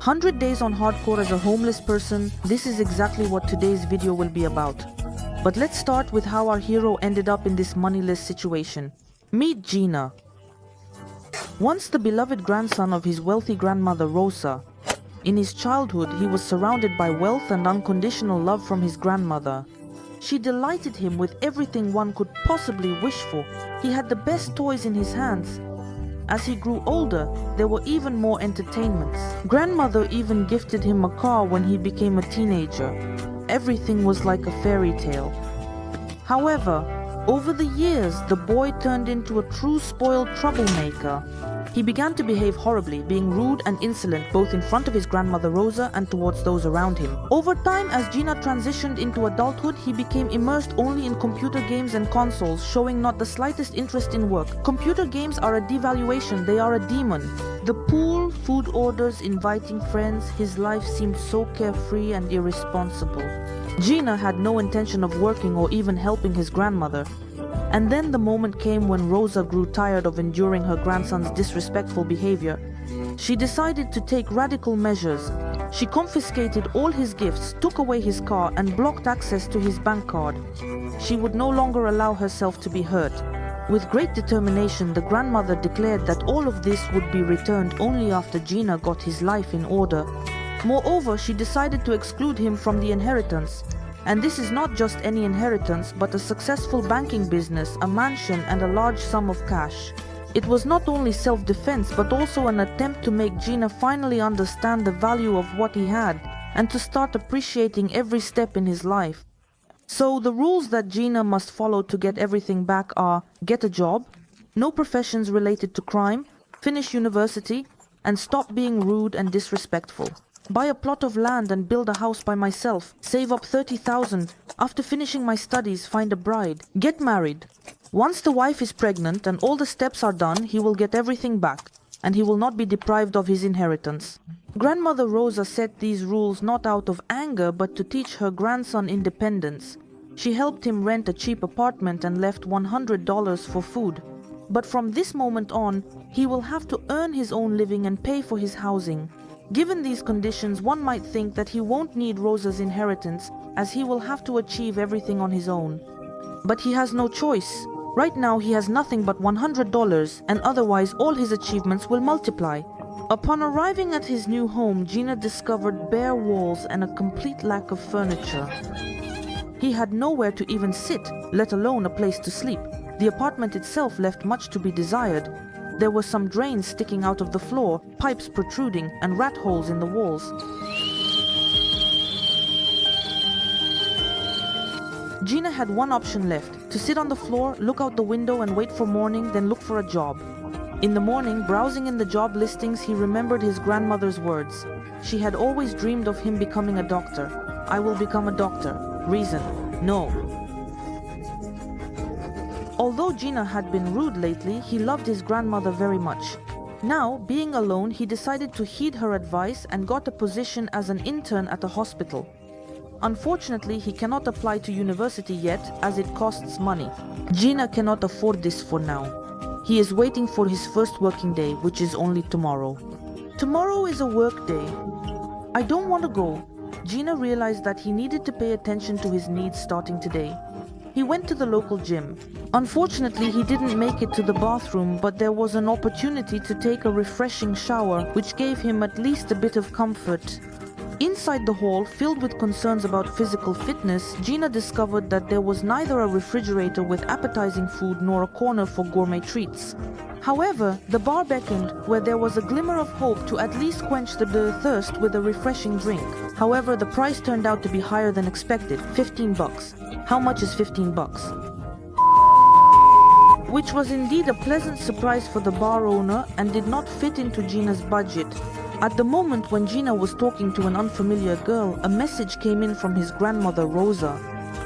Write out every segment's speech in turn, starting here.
100 days on hardcore as a homeless person, this is exactly what today's video will be about. But let's start with how our hero ended up in this moneyless situation. Meet Gina. Once the beloved grandson of his wealthy grandmother Rosa. In his childhood, he was surrounded by wealth and unconditional love from his grandmother. She delighted him with everything one could possibly wish for. He had the best toys in his hands. As he grew older, there were even more entertainments. Grandmother even gifted him a car when he became a teenager. Everything was like a fairy tale. However, over the years, the boy turned into a true spoiled troublemaker. He began to behave horribly, being rude and insolent both in front of his grandmother Rosa and towards those around him. Over time, as Gina transitioned into adulthood, he became immersed only in computer games and consoles, showing not the slightest interest in work. Computer games are a devaluation, they are a demon. The pool, food orders, inviting friends, his life seemed so carefree and irresponsible. Gina had no intention of working or even helping his grandmother. And then the moment came when Rosa grew tired of enduring her grandson's disrespectful behavior. She decided to take radical measures. She confiscated all his gifts, took away his car, and blocked access to his bank card. She would no longer allow herself to be hurt. With great determination, the grandmother declared that all of this would be returned only after Gina got his life in order. Moreover, she decided to exclude him from the inheritance. And this is not just any inheritance, but a successful banking business, a mansion, and a large sum of cash. It was not only self-defense, but also an attempt to make Gina finally understand the value of what he had, and to start appreciating every step in his life. So the rules that Gina must follow to get everything back are: get a job, no professions related to crime, finish university, and stop being rude and disrespectful. Buy a plot of land and build a house by myself. Save up 30,000. After finishing my studies, find a bride. Get married. Once the wife is pregnant and all the steps are done, he will get everything back, and he will not be deprived of his inheritance. Grandmother Rosa set these rules not out of anger, but to teach her grandson independence. She helped him rent a cheap apartment and left $100 for food. But from this moment on, he will have to earn his own living and pay for his housing. Given these conditions, one might think that he won't need Rosa's inheritance, as he will have to achieve everything on his own. But he has no choice. Right now he has nothing but $100, and otherwise all his achievements will multiply. Upon arriving at his new home, Gina discovered bare walls and a complete lack of furniture. He had nowhere to even sit, let alone a place to sleep. The apartment itself left much to be desired. There were some drains sticking out of the floor, pipes protruding, and rat holes in the walls. Gina had one option left: to sit on the floor, look out the window and wait for morning, then look for a job. In the morning, browsing in the job listings, he remembered his grandmother's words. She had always dreamed of him becoming a doctor. I will become a doctor. Reason: no. Although Gina had been rude lately, he loved his grandmother very much. Now, being alone, he decided to heed her advice and got a position as an intern at a hospital. Unfortunately, he cannot apply to university yet, as it costs money. Gina cannot afford this for now. He is waiting for his first working day, which is only tomorrow. Tomorrow is a work day. I don't want to go. Gina realized that he needed to pay attention to his needs starting today. He went to the local gym. Unfortunately, he didn't make it to the bathroom, but there was an opportunity to take a refreshing shower, which gave him at least a bit of comfort. Inside the hall, filled with concerns about physical fitness, Gina discovered that there was neither a refrigerator with appetizing food nor a corner for gourmet treats. However, the bar beckoned, where there was a glimmer of hope to at least quench the thirst with a refreshing drink. However, the price turned out to be higher than expected, $15. How much is $15? Which was indeed a pleasant surprise for the bar owner and did not fit into Gina's budget. At the moment when Gina was talking to an unfamiliar girl, a message came in from his grandmother Rosa.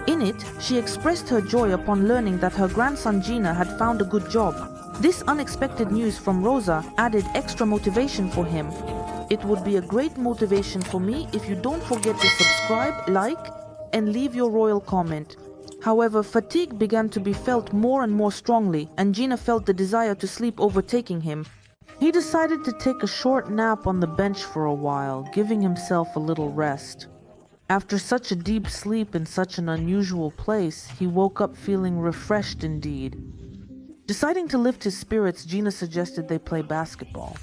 In it, she expressed her joy upon learning that her grandson Gina had found a good job. This unexpected news from Rosa added extra motivation for him. It would be a great motivation for me if you don't forget to subscribe, like, and leave your royal comment. However, fatigue began to be felt more and more strongly, and Gina felt the desire to sleep overtaking him. He decided to take a short nap on the bench for a while, giving himself a little rest. After such a deep sleep in such an unusual place, he woke up feeling refreshed indeed. Deciding to lift his spirits, Gina suggested they play basketball.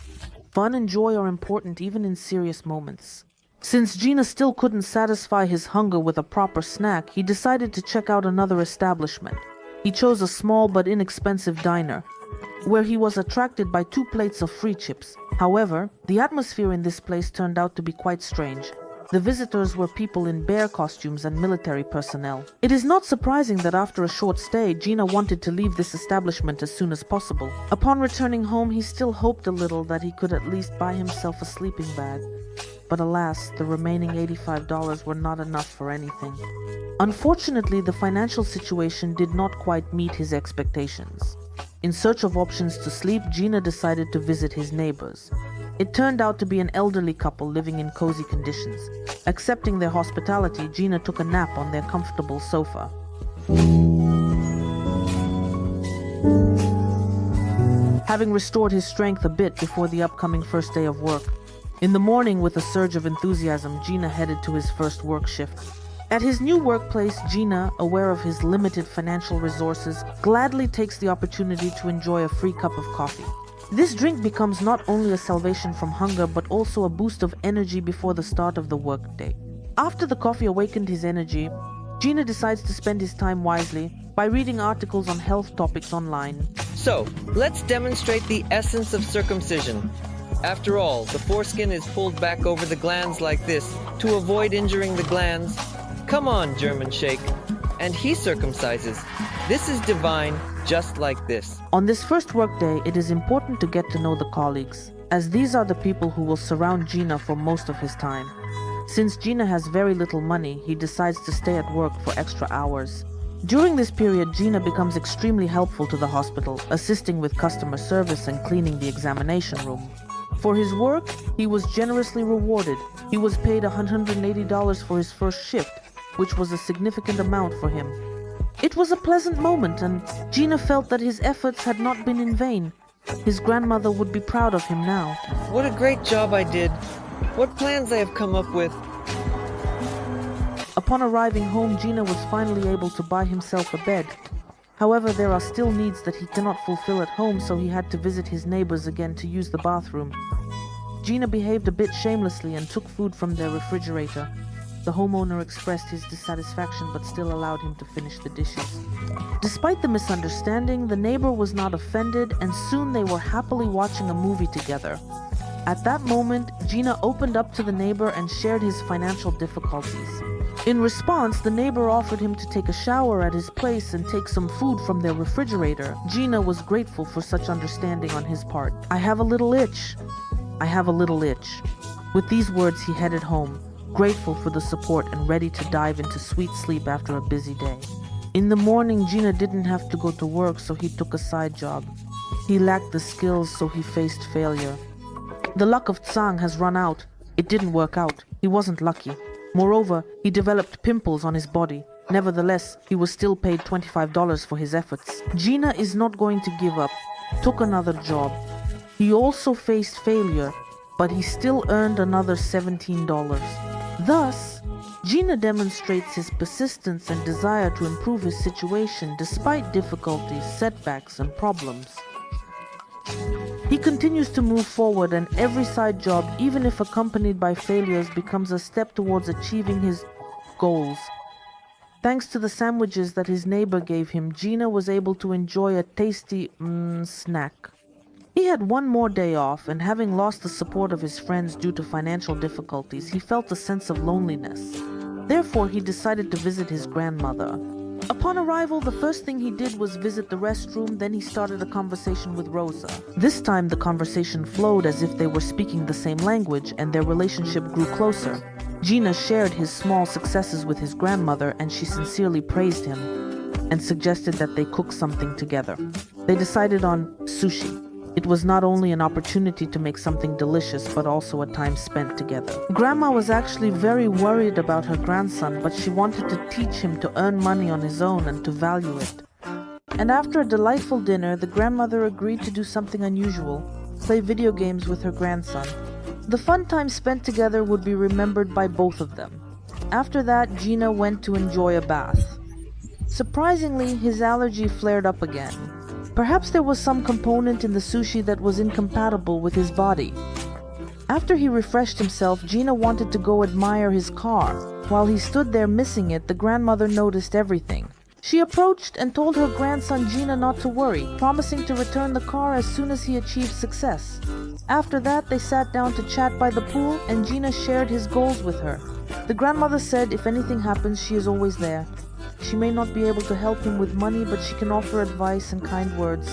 Fun and joy are important even in serious moments. Since Gina still couldn't satisfy his hunger with a proper snack, he decided to check out another establishment. He chose a small but inexpensive diner, where he was attracted by 2 plates of free chips. However, the atmosphere in this place turned out to be quite strange. The visitors were people in bear costumes and military personnel. It is not surprising that after a short stay, Gina wanted to leave this establishment as soon as possible. Upon returning home, he still hoped a little that he could at least buy himself a sleeping bag. But alas, the remaining $85 were not enough for anything. Unfortunately, the financial situation did not quite meet his expectations. In search of options to sleep, Gina decided to visit his neighbors. It turned out to be an elderly couple living in cozy conditions. Accepting their hospitality, Gina took a nap on their comfortable sofa. Having restored his strength a bit before the upcoming first day of work, in the morning, with a surge of enthusiasm, Gina headed to his first work shift. At his new workplace, Gina, aware of his limited financial resources, gladly takes the opportunity to enjoy a free cup of coffee. This drink becomes not only a salvation from hunger, but also a boost of energy before the start of the workday. After the coffee awakened his energy, Gina decides to spend his time wisely by reading articles on health topics online. So, let's demonstrate the essence of circumcision. After all, the foreskin is pulled back over the glands like this to avoid injuring the glands. Come on, German Sheikh. And he circumcises. This is divine, just like this. On this first workday, it is important to get to know the colleagues, as these are the people who will surround Gina for most of his time. Since Gina has very little money, he decides to stay at work for extra hours. During this period, Gina becomes extremely helpful to the hospital, assisting with customer service and cleaning the examination room. For his work, he was generously rewarded. He was paid $180 for his first shift, which was a significant amount for him. It was a pleasant moment, and Gina felt that his efforts had not been in vain. His grandmother would be proud of him now. What a great job I did. What plans I have come up with. Upon arriving home, Gina was finally able to buy himself a bed. However, there are still needs that he cannot fulfill at home, so he had to visit his neighbors again to use the bathroom. Gina behaved a bit shamelessly and took food from their refrigerator. The homeowner expressed his dissatisfaction but still allowed him to finish the dishes. Despite the misunderstanding, the neighbor was not offended, and soon they were happily watching a movie together. At that moment, Gina opened up to the neighbor and shared his financial difficulties. In response, the neighbor offered him to take a shower at his place and take some food from their refrigerator. Gina was grateful for such understanding on his part. "I have a little itch. I have a little itch." With these words, he headed home, grateful for the support and ready to dive into sweet sleep after a busy day. In the morning, Gina didn't have to go to work, so he took a side job. He lacked the skills, so he faced failure. The luck of Tsang has run out. It didn't work out. He wasn't lucky. Moreover, he developed pimples on his body. Nevertheless, he was still paid $25 for his efforts. Gina is not going to give up. Took another job. He also faced failure, but he still earned another $17. Thus, Gina demonstrates his persistence and desire to improve his situation despite difficulties, setbacks, and problems. He continues to move forward, and every side job, even if accompanied by failures, becomes a step towards achieving his goals. Thanks to the sandwiches that his neighbor gave him, Gina was able to enjoy a tasty snack. He had one more day off, and having lost the support of his friends due to financial difficulties, he felt a sense of loneliness. Therefore, he decided to visit his grandmother. Upon arrival, the first thing he did was visit the restroom, then he started a conversation with Rosa. This time, the conversation flowed as if they were speaking the same language, and their relationship grew closer. Gina shared his small successes with his grandmother, and she sincerely praised him and suggested that they cook something together. They decided on sushi. It was not only an opportunity to make something delicious, but also a time spent together. Grandma was actually very worried about her grandson, but she wanted to teach him to earn money on his own and to value it. And after a delightful dinner, the grandmother agreed to do something unusual. play video games with her grandson. The fun time spent together would be remembered by both of them. After that, Gina went to enjoy a bath. Surprisingly, his allergy flared up again. Perhaps there was some component in the sushi that was incompatible with his body. After he refreshed himself, Gina wanted to go admire his car. While he stood there missing it, the grandmother noticed everything. She approached and told her grandson Gina not to worry, promising to return the car as soon as he achieved success. After that, they sat down to chat by the pool, and Gina shared his goals with her. The grandmother said if anything happens, she is always there. She may not be able to help him with money, but she can offer advice and kind words.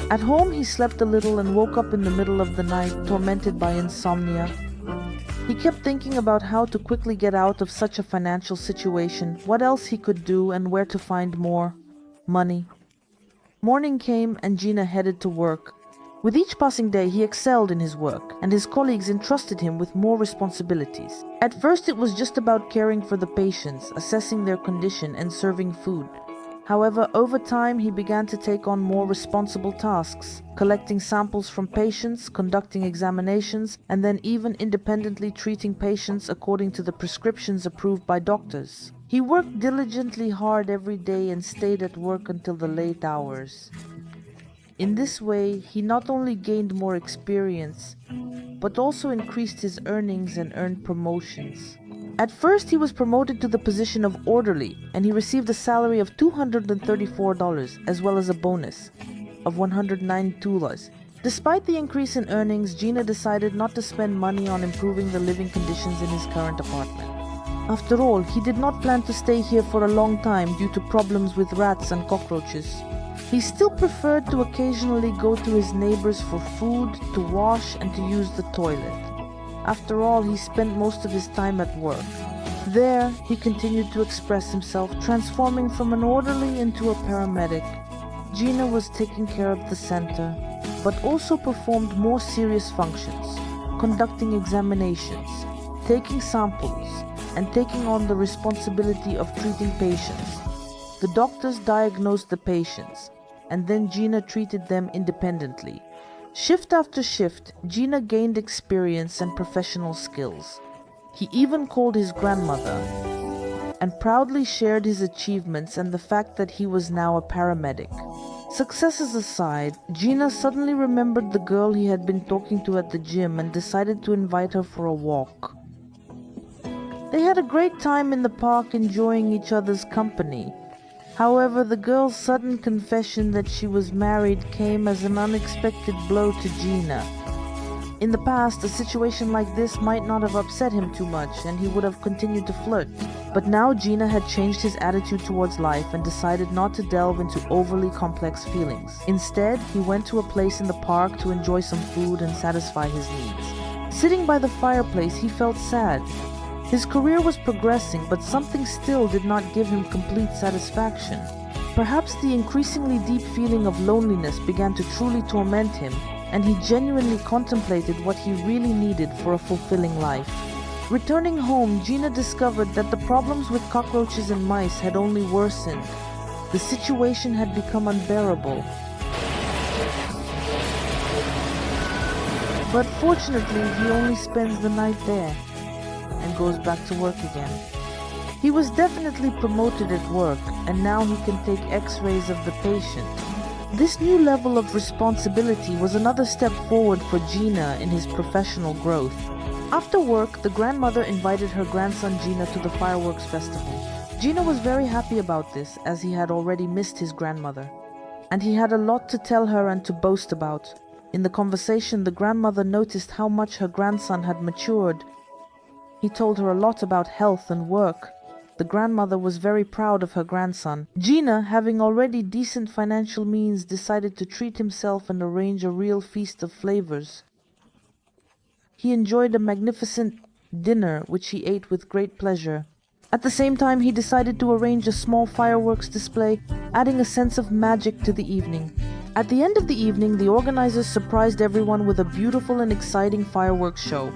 At home, he slept a little and woke up in the middle of the night, tormented by insomnia. He kept thinking about how to quickly get out of such a financial situation, what else he could do, and where to find more money. Morning came and Gina headed to work. With each passing day, he excelled in his work, and his colleagues entrusted him with more responsibilities. At first, it was just about caring for the patients, assessing their condition, and serving food. However, over time, he began to take on more responsible tasks, collecting samples from patients, conducting examinations, and then even independently treating patients according to the prescriptions approved by doctors. He worked diligently hard every day and stayed at work until the late hours. In this way, he not only gained more experience, but also increased his earnings and earned promotions. At first, he was promoted to the position of orderly, and he received a salary of $234, as well as a bonus of $109. Despite the increase in earnings, Gina decided not to spend money on improving the living conditions in his current apartment. After all, he did not plan to stay here for a long time due to problems with rats and cockroaches. He still preferred to occasionally go to his neighbors for food, to wash, and to use the toilet. After all, he spent most of his time at work. There, he continued to express himself, transforming from an orderly into a paramedic. Gina was taking care of the center, but also performed more serious functions, conducting examinations, taking samples, and taking on the responsibility of treating patients. The doctors diagnosed the patients, and then Gina treated them independently. Shift after shift, Gina gained experience and professional skills. He even called his grandmother and proudly shared his achievements and the fact that he was now a paramedic. Successes aside, Gina suddenly remembered the girl he had been talking to at the gym and decided to invite her for a walk. They had a great time in the park, enjoying each other's company. However, the girl's sudden confession that she was married came as an unexpected blow to Gina. In the past, a situation like this might not have upset him too much, and he would have continued to flirt. But now Gina had changed his attitude towards life and decided not to delve into overly complex feelings. Instead, he went to a place in the park to enjoy some food and satisfy his needs. Sitting by the fireplace, he felt sad. His career was progressing, but something still did not give him complete satisfaction. Perhaps the increasingly deep feeling of loneliness began to truly torment him, and he genuinely contemplated what he really needed for a fulfilling life. Returning home, Gina discovered that the problems with cockroaches and mice had only worsened. The situation had become unbearable. But fortunately, he only spends the night there and goes back to work again. He was definitely promoted at work, and now he can take x-rays of the patient. This new level of responsibility was another step forward for Gina in his professional growth. After work, the grandmother invited her grandson Gina to the fireworks festival. Gina was very happy about this, as he had already missed his grandmother, and he had a lot to tell her and to boast about. In the conversation, the grandmother noticed how much her grandson had matured. He told her a lot about health and work. The grandmother was very proud of her grandson. Gina, having already decent financial means, decided to treat himself and arrange a real feast of flavors. He enjoyed a magnificent dinner, which he ate with great pleasure. At the same time, he decided to arrange a small fireworks display, adding a sense of magic to the evening. At the end of the evening, the organizers surprised everyone with a beautiful and exciting fireworks show.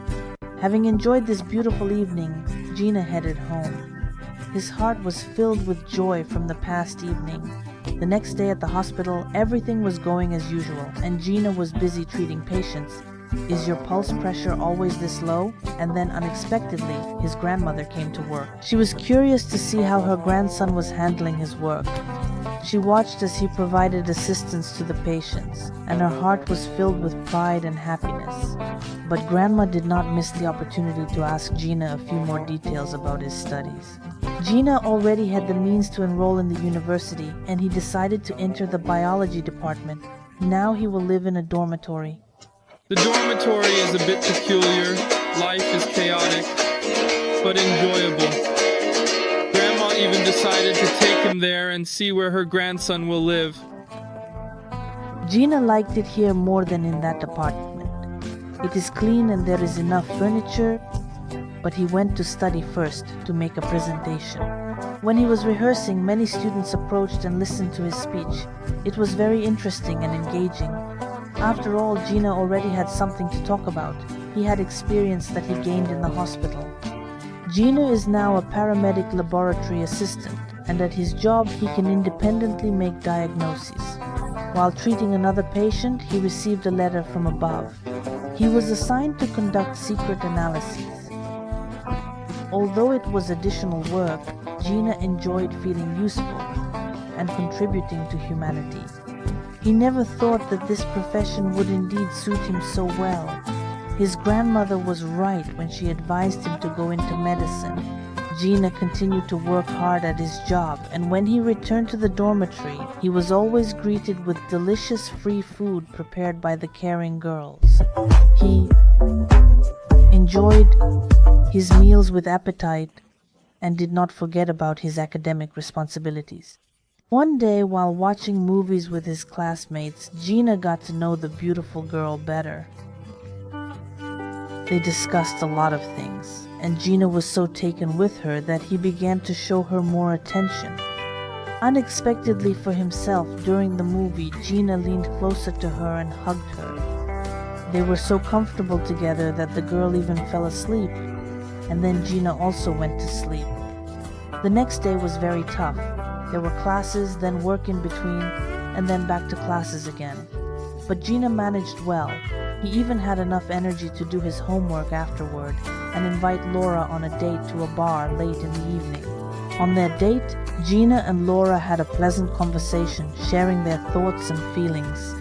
Having enjoyed this beautiful evening, Gina headed home. His heart was filled with joy from the past evening. The next day at the hospital, everything was going as usual, and Gina was busy treating patients. "Is your pulse pressure always this low?" And then unexpectedly, his grandmother came to work. She was curious to see how her grandson was handling his work. She watched as he provided assistance to the patients, and her heart was filled with pride and happiness. But Grandma did not miss the opportunity to ask Gina a few more details about his studies. Gina already had the means to enroll in the university, and he decided to enter the biology department. Now he will live in a dormitory. The dormitory is a bit peculiar. Life is chaotic, but enjoyable. Grandma even decided to take him there and see where her grandson will live. Gina liked it here more than in that apartment. It is clean and there is enough furniture, but he went to study first to make a presentation. When he was rehearsing, many students approached and listened to his speech. It was very interesting and engaging. After all, Gina already had something to talk about. He had experience that he gained in the hospital. Gina is now a paramedic laboratory assistant, and at his job he can independently make diagnoses. While treating another patient, he received a letter from above. He was assigned to conduct secret analyses. Although it was additional work, Gina enjoyed feeling useful and contributing to humanity. He never thought that this profession would indeed suit him so well. His grandmother was right when she advised him to go into medicine. Gina continued to work hard at his job, and when he returned to the dormitory, he was always greeted with delicious free food prepared by the caring girls. He enjoyed his meals with appetite and did not forget about his academic responsibilities. One day, while watching movies with his classmates, Gina got to know the beautiful girl better. They discussed a lot of things, and Gina was so taken with her that he began to show her more attention. Unexpectedly for himself, during the movie, Gina leaned closer to her and hugged her. They were so comfortable together that the girl even fell asleep, and then Gina also went to sleep. The next day was very tough. There were classes, then work in between, and then back to classes again. But Gina managed well. He even had enough energy to do his homework afterward and invite Laura on a date to a bar late in the evening. On their date, Gina and Laura had a pleasant conversation, sharing their thoughts and feelings.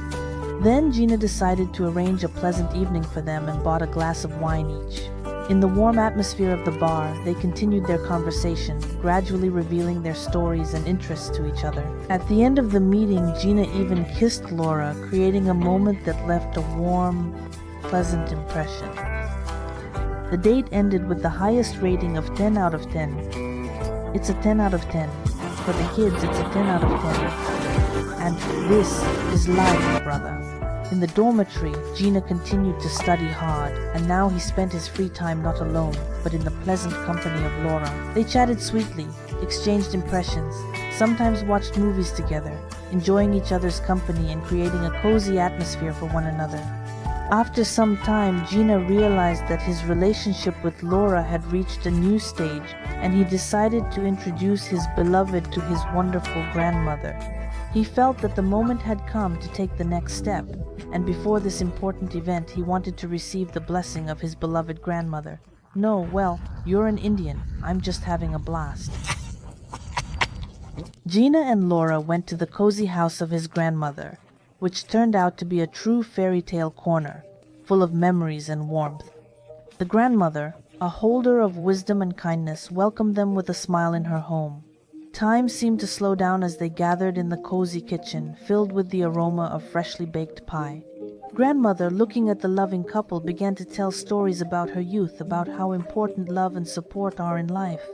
Then Gina decided to arrange a pleasant evening for them and bought a glass of wine each. In the warm atmosphere of the bar, they continued their conversation, gradually revealing their stories and interests to each other. At the end of the meeting, Gina even kissed Laura, creating a moment that left a warm, pleasant impression. The date ended with the highest rating of 10 out of 10. It's a 10 out of 10. For the kids, it's a 10 out of 10. And this is life, brother. In the dormitory, Gina continued to study hard, and now he spent his free time not alone, but in the pleasant company of Laura. They chatted sweetly, exchanged impressions, sometimes watched movies together, enjoying each other's company and creating a cozy atmosphere for one another. After some time, Gina realized that his relationship with Laura had reached a new stage, and he decided to introduce his beloved to his wonderful grandmother. He felt that the moment had come to take the next step, and before this important event, he wanted to receive the blessing of his beloved grandmother. "No, well, you're an Indian. I'm just having a blast." Gina and Laura went to the cozy house of his grandmother, which turned out to be a true fairy tale corner, full of memories and warmth. The grandmother, a holder of wisdom and kindness, welcomed them with a smile in her home. Time seemed to slow down as they gathered in the cozy kitchen, filled with the aroma of freshly baked pie. Grandmother, looking at the loving couple, began to tell stories about her youth, about how important love and support are in life.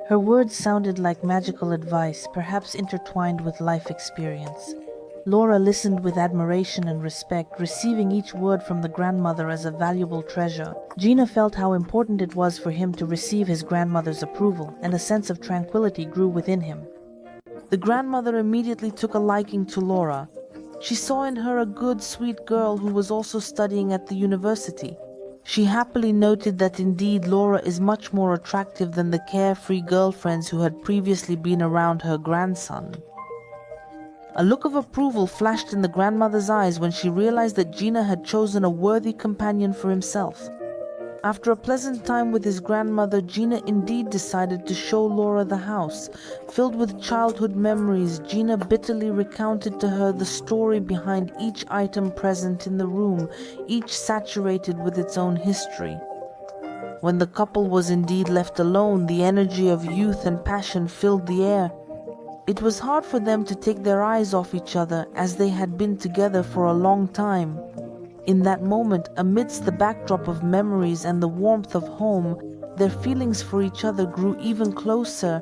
Her words sounded like magical advice, perhaps intertwined with life experience. Laura listened with admiration and respect, receiving each word from the grandmother as a valuable treasure. Gina felt how important it was for him to receive his grandmother's approval, and a sense of tranquility grew within him. The grandmother immediately took a liking to Laura. She saw in her a good, sweet girl who was also studying at the university. She happily noted that indeed Laura is much more attractive than the carefree girlfriends who had previously been around her grandson. A look of approval flashed in the grandmother's eyes when she realized that Gina had chosen a worthy companion for himself. After a pleasant time with his grandmother, Gina indeed decided to show Laura the house. Filled with childhood memories, Gina bitterly recounted to her the story behind each item present in the room, each saturated with its own history. When the couple was indeed left alone, the energy of youth and passion filled the air. It was hard for them to take their eyes off each other, as they had been together for a long time. In that moment, amidst the backdrop of memories and the warmth of home, their feelings for each other grew even closer,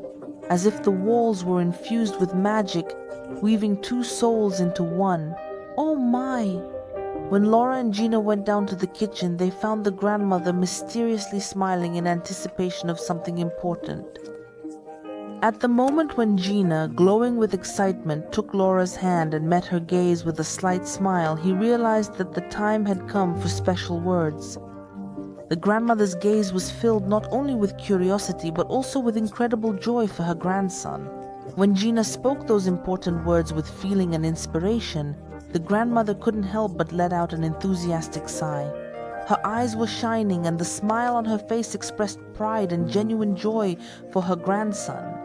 as if the walls were infused with magic, weaving two souls into one. Oh my! When Laura and Gina went down to the kitchen, they found the grandmother mysteriously smiling in anticipation of something important. At the moment when Gina, glowing with excitement, took Laura's hand and met her gaze with a slight smile, he realized that the time had come for special words. The grandmother's gaze was filled not only with curiosity but also with incredible joy for her grandson. When Gina spoke those important words with feeling and inspiration, the grandmother couldn't help but let out an enthusiastic sigh. Her eyes were shining and the smile on her face expressed pride and genuine joy for her grandson.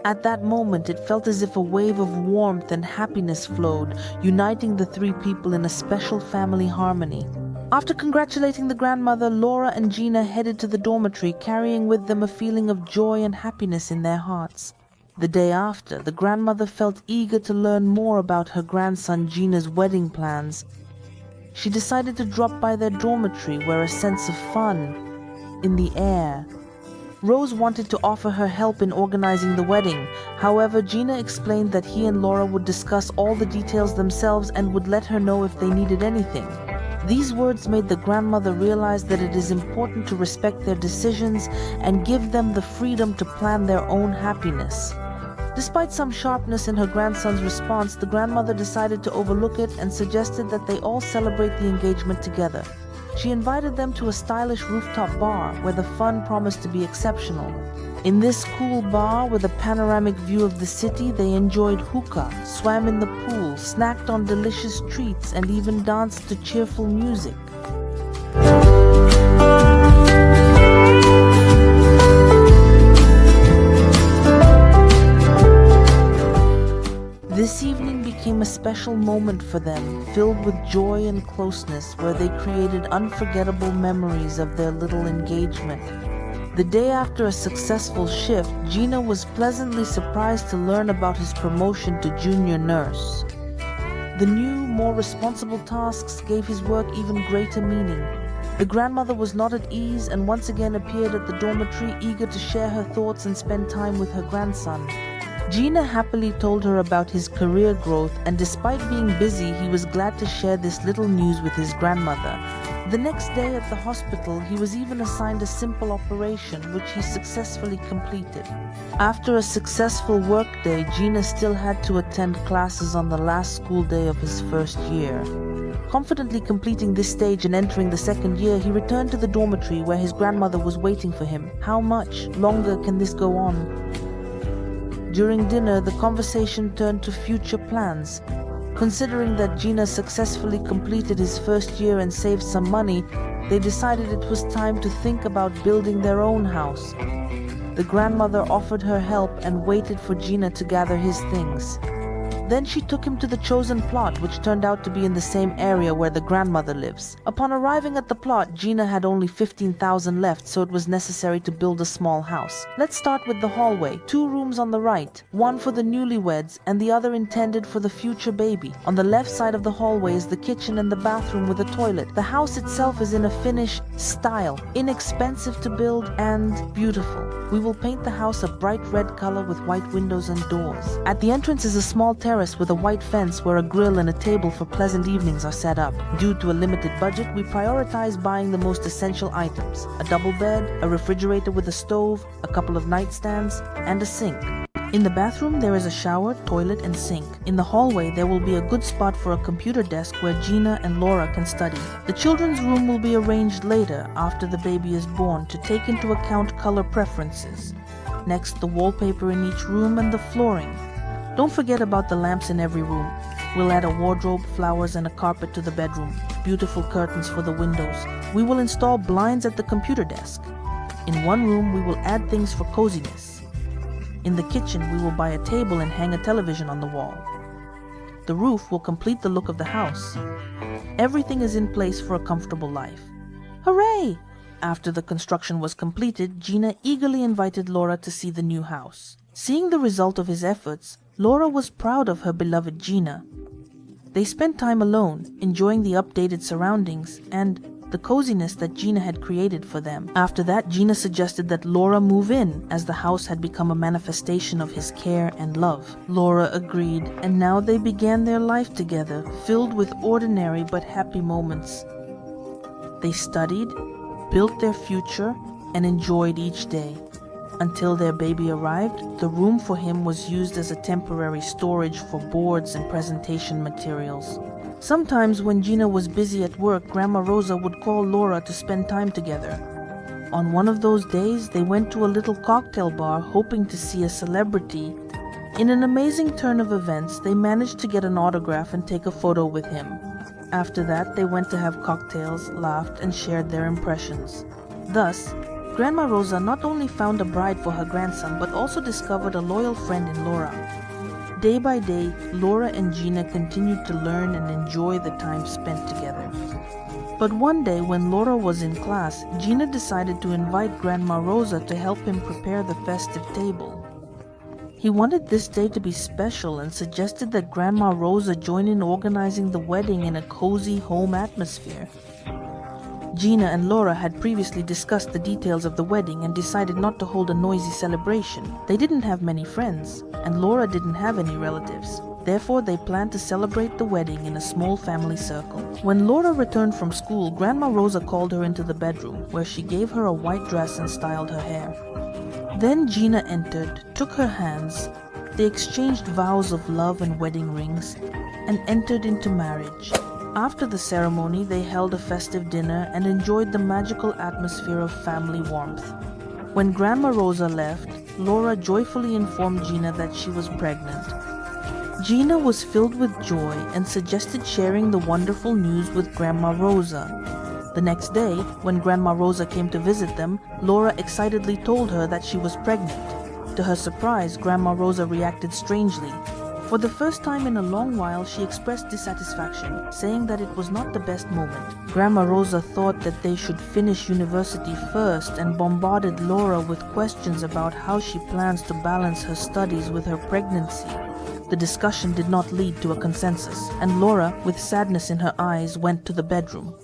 At that moment, it felt as if a wave of warmth and happiness flowed, uniting the three people in a special family harmony. After congratulating the grandmother, Laura and Gina headed to the dormitory, carrying with them a feeling of joy and happiness in their hearts. The day after, the grandmother felt eager to learn more about her grandson Gina's wedding plans. She decided to drop by their dormitory, where a sense of fun in the air. Rose wanted to offer her help in organizing the wedding. However, Gina explained that he and Laura would discuss all the details themselves and would let her know if they needed anything. These words made the grandmother realize that it is important to respect their decisions and give them the freedom to plan their own happiness. Despite some sharpness in her grandson's response, the grandmother decided to overlook it and suggested that they all celebrate the engagement together. She invited them to a stylish rooftop bar where the fun promised to be exceptional. In this cool bar with a panoramic view of the city, they enjoyed hookah, swam in the pool, snacked on delicious treats, and even danced to cheerful music. This evening became a special moment for them, filled with joy and closeness, where they created unforgettable memories of their little engagement. The day after a successful shift, Gina was pleasantly surprised to learn about his promotion to junior nurse. The new, more responsible tasks gave his work even greater meaning. The grandmother was not at ease and once again appeared at the dormitory, eager to share her thoughts and spend time with her grandson. Gina happily told her about his career growth, and despite being busy, he was glad to share this little news with his grandmother. The next day at the hospital, he was even assigned a simple operation, which he successfully completed. After a successful workday, Gina still had to attend classes on the last school day of his first year. Confidently completing this stage and entering the second year, he returned to the dormitory where his grandmother was waiting for him. How much longer can this go on? During dinner, the conversation turned to future plans. Considering that Gina successfully completed his first year and saved some money, they decided it was time to think about building their own house. The grandmother offered her help and waited for Gina to gather his things. Then she took him to the chosen plot, which turned out to be in the same area where the grandmother lives. Upon arriving at the plot, Gina had only 15,000 left, so it was necessary to build a small house. Let's start with the hallway. 2 rooms on the right, one for the newlyweds and the other intended for the future baby. On the left side of the hallway is the kitchen and the bathroom with a toilet. The house itself is in a Finnish style, inexpensive to build and beautiful. We will paint the house a bright red color with white windows and doors. At the entrance is a small terrace with a white fence where a grill and a table for pleasant evenings are set up. Due to a limited budget, we prioritize buying the most essential items: a double bed, a refrigerator with a stove, a couple of nightstands, and a sink. In the bathroom, there is a shower, toilet, and sink. In the hallway, there will be a good spot for a computer desk where Gina and Laura can study. The children's room will be arranged later, after the baby is born, to take into account color preferences. Next, the wallpaper in each room and the flooring. Don't forget about the lamps in every room. We'll add a wardrobe, flowers, and a carpet to the bedroom, beautiful curtains for the windows. We will install blinds at the computer desk. In one room, we will add things for coziness. In the kitchen, we will buy a table and hang a television on the wall. The roof will complete the look of the house. Everything is in place for a comfortable life. Hooray! After the construction was completed, Gina eagerly invited Laura to see the new house. Seeing the result of his efforts, Laura was proud of her beloved Gina. They spent time alone, enjoying the updated surroundings and the coziness that Gina had created for them. After that, Gina suggested that Laura move in, as the house had become a manifestation of his care and love. Laura agreed, and now they began their life together, filled with ordinary but happy moments. They studied, built their future, and enjoyed each day. Until their baby arrived, the room for him was used as a temporary storage for boards and presentation materials. Sometimes when Gina was busy at work, Grandma Rosa would call Laura to spend time together. On one of those days, they went to a little cocktail bar hoping to see a celebrity. In an amazing turn of events, they managed to get an autograph and take a photo with him. After that, they went to have cocktails, laughed, and shared their impressions. Thus, Grandma Rosa not only found a bride for her grandson, but also discovered a loyal friend in Laura. Day by day, Laura and Gina continued to learn and enjoy the time spent together. But one day, when Laura was in class, Gina decided to invite Grandma Rosa to help him prepare the festive table. He wanted this day to be special and suggested that Grandma Rosa join in organizing the wedding in a cozy home atmosphere. Gina and Laura had previously discussed the details of the wedding and decided not to hold a noisy celebration. They didn't have many friends, and Laura didn't have any relatives. Therefore, they planned to celebrate the wedding in a small family circle. When Laura returned from school, Grandma Rosa called her into the bedroom, where she gave her a white dress and styled her hair. Then Gina entered, took her hands. They exchanged vows of love and wedding rings, and entered into marriage. After the ceremony, they held a festive dinner and enjoyed the magical atmosphere of family warmth. When Grandma Rosa left, Laura joyfully informed Gina that she was pregnant. Gina was filled with joy and suggested sharing the wonderful news with Grandma Rosa. The next day, when Grandma Rosa came to visit them, Laura excitedly told her that she was pregnant. To her surprise, Grandma Rosa reacted strangely. For the first time in a long while, she expressed dissatisfaction, saying that it was not the best moment. Grandma Rosa thought that they should finish university first and bombarded Laura with questions about how she plans to balance her studies with her pregnancy. The discussion did not lead to a consensus, and Laura, with sadness in her eyes, went to the bedroom.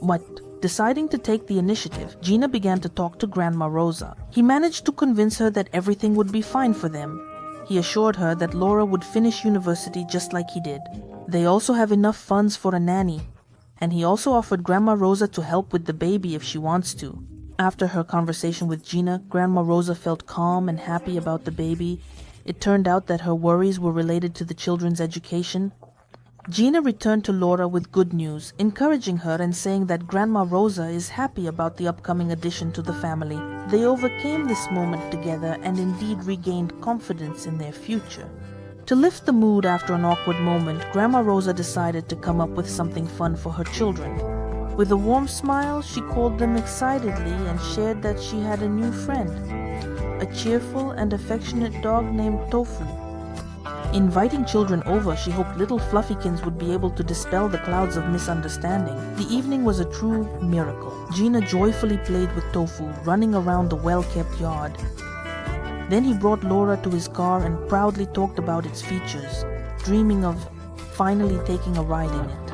Deciding to take the initiative, Gina began to talk to Grandma Rosa. He managed to convince her that everything would be fine for them. He assured her that Laura would finish university just like he did. They also have enough funds for a nanny, and he also offered Grandma Rosa to help with the baby if she wants to. After her conversation with Gina, Grandma Rosa felt calm and happy about the baby. It turned out that her worries were related to the children's education. Gina returned to Laura with good news, encouraging her and saying that Grandma Rosa is happy about the upcoming addition to the family. They overcame this moment together and indeed regained confidence in their future. To lift the mood after an awkward moment, Grandma Rosa decided to come up with something fun for her children. With a warm smile, she called them excitedly and shared that she had a new friend, a cheerful and affectionate dog named Tofu. Inviting children over, she hoped little Fluffykins would be able to dispel the clouds of misunderstanding. The evening was a true miracle. Gina joyfully played with Tofu, running around the well-kept yard. Then he brought Laura to his car and proudly talked about its features, dreaming of finally taking a ride in it.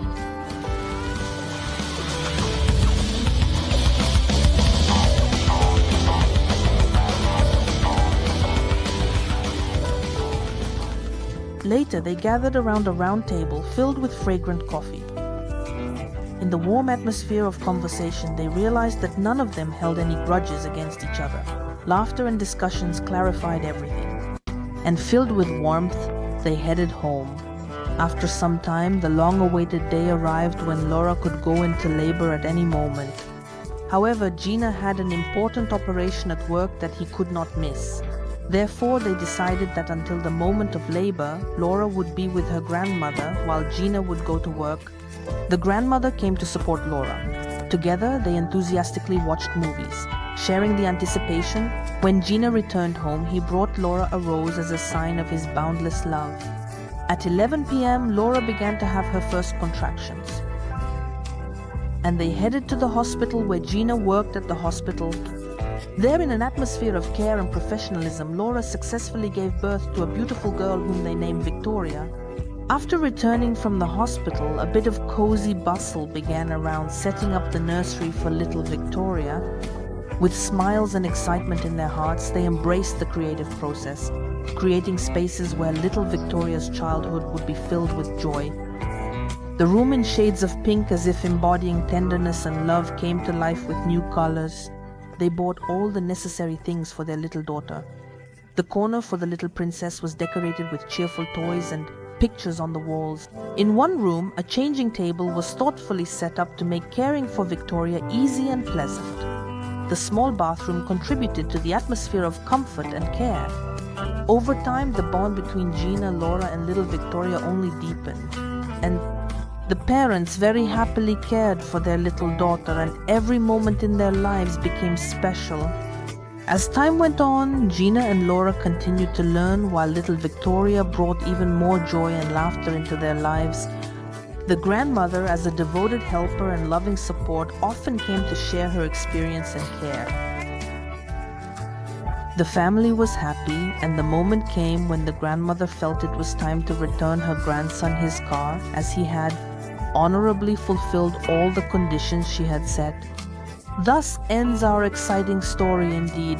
Later, they gathered around a round table filled with fragrant coffee. In the warm atmosphere of conversation, they realized that none of them held any grudges against each other. Laughter and discussions clarified everything. And filled with warmth, they headed home. After some time, the long-awaited day arrived when Laura could go into labor at any moment. However, Gina had an important operation at work that he could not miss. Therefore, they decided that until the moment of labor, Laura would be with her grandmother while Gina would go to work. The grandmother came to support Laura. Together, they enthusiastically watched movies, sharing the anticipation. When Gina returned home, he brought Laura a rose as a sign of his boundless love. At 11 p.m., Laura began to have her first contractions, and they headed to the hospital where Gina worked at the hospital. There, in an atmosphere of care and professionalism, Laura successfully gave birth to a beautiful girl whom they named Victoria. After returning from the hospital, a bit of cozy bustle began around setting up the nursery for little Victoria. With smiles and excitement in their hearts, they embraced the creative process, creating spaces where little Victoria's childhood would be filled with joy. The room in shades of pink, as if embodying tenderness and love, came to life with new colors. They bought all the necessary things for their little daughter. The corner for the little princess was decorated with cheerful toys and pictures on the walls. In one room, a changing table was thoughtfully set up to make caring for Victoria easy and pleasant. The small bathroom contributed to the atmosphere of comfort and care. Over time, the bond between Gina, Laura, and little Victoria only deepened, and the parents very happily cared for their little daughter, and every moment in their lives became special. As time went on, Gina and Laura continued to learn, while little Victoria brought even more joy and laughter into their lives. The grandmother, as a devoted helper and loving support, often came to share her experience and care. The family was happy, and the moment came when the grandmother felt it was time to return her grandson his car, as he had honorably fulfilled all the conditions she had set. Thus ends our exciting story indeed,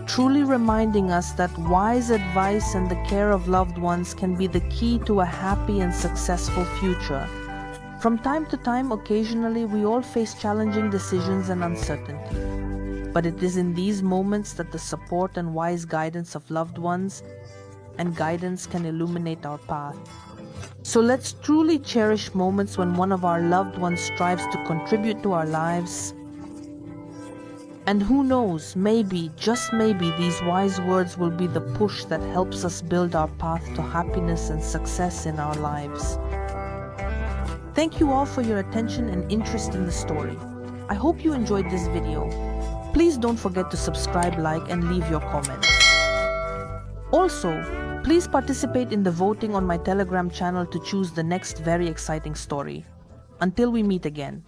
truly reminding us that wise advice and the care of loved ones can be the key to a happy and successful future. From time to time, occasionally, we all face challenging decisions and uncertainty. But it is in these moments that the support and wise guidance of loved ones and guidance can illuminate our path. So let's truly cherish moments when one of our loved ones strives to contribute to our lives. And who knows, maybe, just maybe, these wise words will be the push that helps us build our path to happiness and success in our lives. Thank you all for your attention and interest in the story. I hope you enjoyed this video. Please don't forget to subscribe, like, and leave your comments. Also, please participate in the voting on my Telegram channel to choose the next very exciting story. Until we meet again.